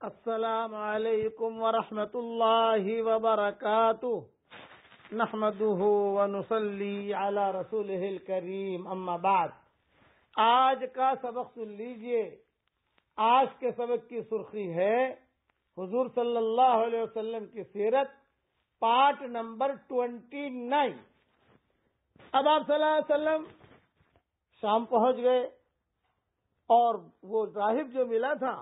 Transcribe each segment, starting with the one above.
السلام علیکم ورحمۃ اللہ وبرکاتہ نحمده ونصلی علی رسولہ الکریم اما بعد۔ آج کا سبق سن لیجئے۔ آج کے سبق کی سرخی ہے حضور صلی اللہ علیہ وسلم کی سیرت، پارٹ نمبر 29۔ اب آپ صلی اللہ علیہ وسلم شام پہنچ گئے اور وہ راہب جو ملا تھا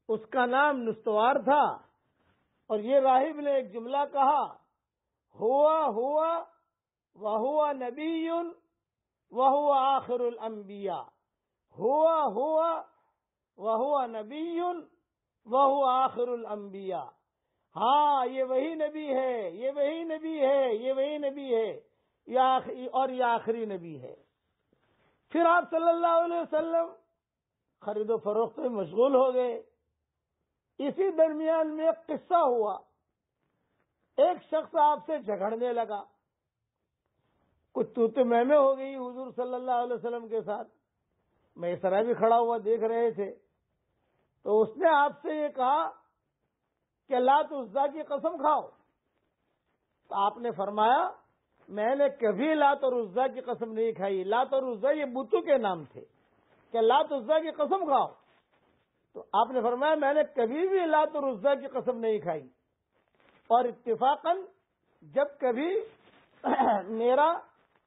اس کا نام نستوار تھا، اور یہ راہب نے ایک جملہ کہا، ہوا وہوا نبی وہوا آخر الانبیاء، ہوا وہوا نبی وہوا آخر الانبیاء۔ ہاں، یہ وہی نبی ہے، یہ وہی نبی ہے، یہ وہی نبی ہے، اور یہ آخری نبی ہے۔ پھر آپ صلی اللہ علیہ وسلم خرید و فروخت میں مشغول ہو گئے۔ اسی درمیان میں ایک قصہ ہوا، ایک شخص آپ سے جھگڑنے لگا، کچھ تو میں ہو گئی حضور صلی اللہ علیہ وسلم کے ساتھ۔ میں اس طرح بھی کھڑا ہوا دیکھ رہے تھے، تو اس نے آپ سے یہ کہا کہ لات عزا کی قسم کھاؤ۔ تو آپ نے فرمایا، میں نے کبھی لات اور عزا کی قسم نہیں کھائی۔ لات اور عزا یہ بتوں کے نام تھے، کہ لات عزا کی قسم کھاؤ۔ تو آپ نے فرمایا، میں نے کبھی بھی لات اور عزا کی قسم نہیں کھائی، اور اتفاقاً جب کبھی میرا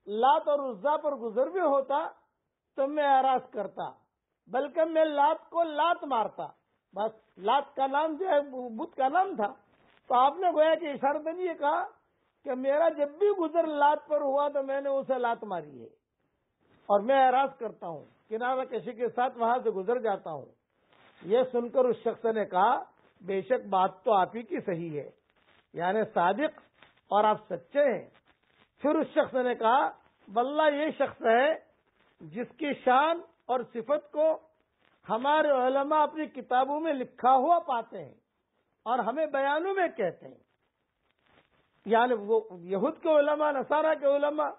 لات اور عزا پر گزر بھی ہوتا تو میں اعراض کرتا، بلکہ میں لات کو لات مارتا۔ بس لات کا نام جو ہے بت کا نام تھا۔ تو آپ نے گویا کہ اشارتاً یہ کہا کہ میرا جب بھی گزر لات پر ہوا تو میں نے اسے لات ماری ہے، اور میں اعراض کرتا ہوں، کنارہ کشی کے ساتھ وہاں سے گزر جاتا ہوں۔ یہ سن کر اس شخص نے کہا، بے شک بات تو آپ ہی کی صحیح ہے، یعنی صادق اور آپ سچے ہیں۔ پھر اس شخص نے کہا، واللہ یہ شخص ہے جس کی شان اور صفت کو ہمارے علماء اپنی کتابوں میں لکھا ہوا پاتے ہیں اور ہمیں بیانوں میں کہتے ہیں۔ یعنی وہ یہود کے علماء، نصارہ کے علماء،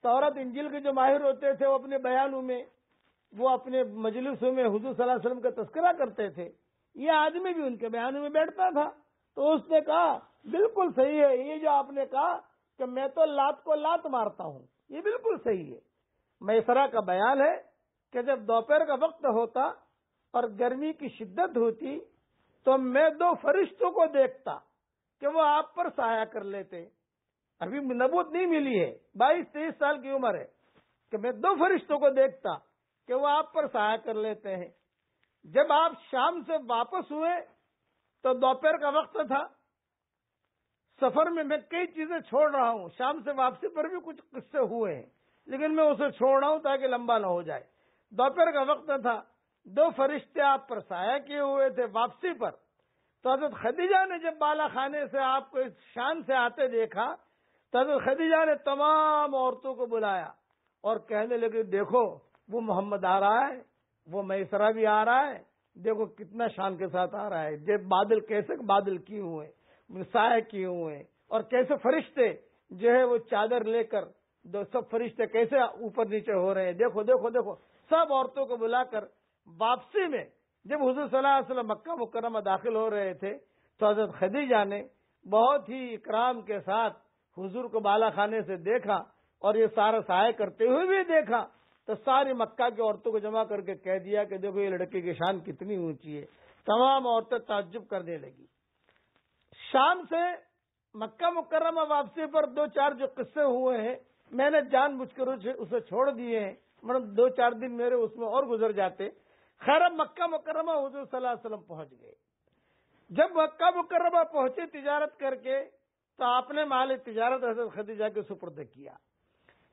تورات انجیل کے جو ماہر ہوتے تھے، وہ اپنے بیانوں میں، وہ اپنے مجلسوں میں حضور صلی اللہ علیہ وسلم کا تذکرہ کرتے تھے۔ یہ آدمی بھی ان کے بیانوں میں بیٹھتا تھا۔ تو اس نے کہا، بالکل صحیح ہے، یہ جو آپ نے کہا کہ میں تو لات کو لات مارتا ہوں، یہ بالکل صحیح ہے۔ میسرہ کا بیان ہے کہ جب دوپہر کا وقت ہوتا اور گرمی کی شدت ہوتی تو میں دو فرشتوں کو دیکھتا کہ وہ آپ پر سایہ کر لیتے۔ ابھی نبوت نہیں ملی ہے، 22-23 سال کی عمر ہے، کہ میں دو فرشتوں کو دیکھتا کہ وہ آپ پر سایہ کر لیتے ہیں۔ جب آپ شام سے واپس ہوئے تو دوپہر کا وقت تھا، سفر میں کئی چیزیں چھوڑ رہا ہوں، شام سے واپسی پر بھی کچھ قصے ہوئے ہیں، لیکن میں اسے چھوڑ رہا ہوں تاکہ لمبا نہ ہو جائے۔ دوپہر کا وقت تھا، دو فرشتے آپ پر سایہ کیے ہوئے تھے واپسی پر۔ تو حضرت خدیجہ نے جب بالا خانے سے آپ کو اس شان سے آتے دیکھا تو حضرت خدیجہ نے تمام عورتوں کو بلایا اور کہنے لگے، دیکھو وہ محمد آ رہا ہے، وہ میسرہ بھی آ رہا ہے، دیکھو کتنا شان کے ساتھ آ رہا ہے، جب بادل کیسے بادل کیے ہوئے، سایہ کیے ہوئے، اور کیسے فرشتے جو ہے وہ چادر لے کر، سب فرشتے کیسے اوپر نیچے ہو رہے ہیں، دیکھو دیکھو دیکھو۔ سب عورتوں کو بلا کر واپسی میں جب حضور صلی اللہ علیہ وسلم مکہ مکرمہ داخل ہو رہے تھے تو حضرت خدیجہ نے بہت ہی اکرام کے ساتھ حضور کو بالا خانے سے دیکھا، اور یہ سارا سایہ کرتے ہوئے بھی دیکھا، تو ساری مکہ کی عورتوں کو جمع کر کے کہہ دیا کہ دیکھو یہ لڑکے کی شان کتنی اونچی ہے۔ تمام عورتیں تعجب کرنے لگی۔ شام سے مکہ مکرمہ واپسی پر 2-4 جو قصے ہوئے ہیں، میں نے جان بوجھ کر اسے چھوڑ دیے ہیں، مطلب 2-4 دن میرے اس میں اور گزر جاتے۔ خیر، اب مکہ مکرمہ حضور صلی اللہ علیہ وسلم پہنچ گئے۔ جب مکہ مکرمہ پہنچے تجارت کر کے تو آپ نے مال تجارت حضرت خدیجہ کے سپرد کیا۔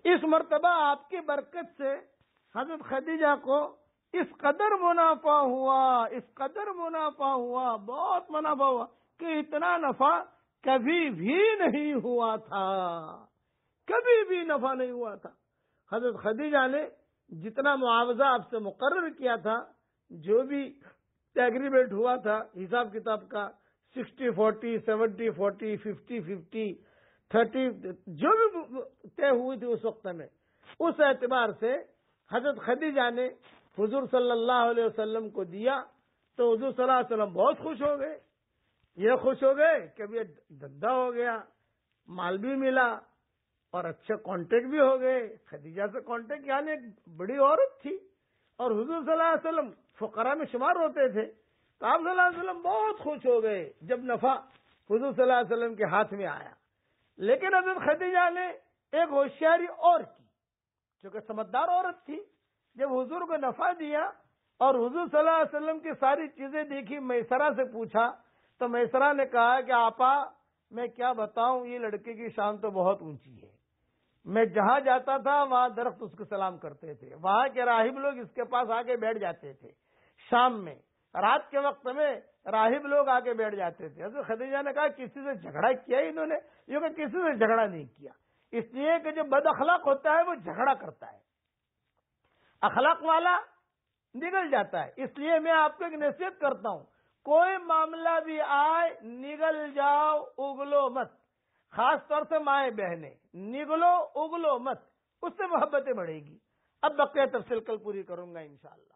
اس مرتبہ آپ کی برکت سے حضرت خدیجہ کو اس قدر منافع ہوا، بہت منافع ہوا کہ اتنا نفع کبھی بھی نہیں ہوا تھا، کبھی بھی نفع نہیں ہوا تھا۔ حضرت خدیجہ نے جتنا معاوضہ آپ سے مقرر کیا تھا، جو بھی ایگریمنٹ ہوا تھا حساب کتاب کا، 60-40، 70-40، 50-50، 30، جو بھی طے ہوئی تھی اس وقت میں، اس اعتبار سے حضرت خدیجہ نے حضور صلی اللہ علیہ وسلم کو دیا، تو حضور صلی اللہ علیہ وسلم بہت خوش ہو گئے. یہ خوش ہو گئے کہ اب یہ دھندا ہو گیا، مال بھی ملا اور اچھے کانٹیکٹ بھی ہو گئے. خدیجہ سے کانٹیکٹ، یعنی ایک بڑی عورت تھی اور حضور صلی اللہ علیہ وسلم فقراء میں شمار ہوتے تھے. تو آپ صلی اللہ علیہ وسلم بہت خوش ہو گئے جب نفع حضور صلی اللہ علیہ وسلم کے ہاتھ میں آیا. لیکن حضرت خدیجہ نے ایک ہوشیاری اور کی، چونکہ سمجھدار عورت تھی. جب حضور کو نفع دیا اور حضور صلی اللہ علیہ وسلم کی ساری چیزیں دیکھی، میسرہ سے پوچھا تو میسرہ نے کہا کہ آپا میں کیا بتاؤں، یہ لڑکے کی شان تو بہت اونچی ہے. میں جہاں جاتا تھا وہاں درخت اس کو سلام کرتے تھے، وہاں کے راہب لوگ اس کے پاس آ کے بیٹھ جاتے تھے، شام میں رات کے وقت میں راہب لوگ آ کے بیٹھ جاتے تھے. حضرت خدیجہ نے کہا کسی سے جھگڑا کیا انہوں نے؟ یہ کہ کسی سے جھگڑا نہیں کیا، اس لیے کہ جو بد اخلاق ہوتا ہے وہ جھگڑا کرتا ہے، اخلاق والا نگل جاتا ہے. اس لیے میں آپ کو ایک نصیحت کرتا ہوں، کوئی معاملہ بھی آئے نگل جاؤ، اگلو مت. خاص طور سے مائیں بہنیں، نگلو اگلو مت، اس سے محبتیں بڑھے گی. اب بقیہ تفصیل کل پوری کروں گا انشاءاللہ.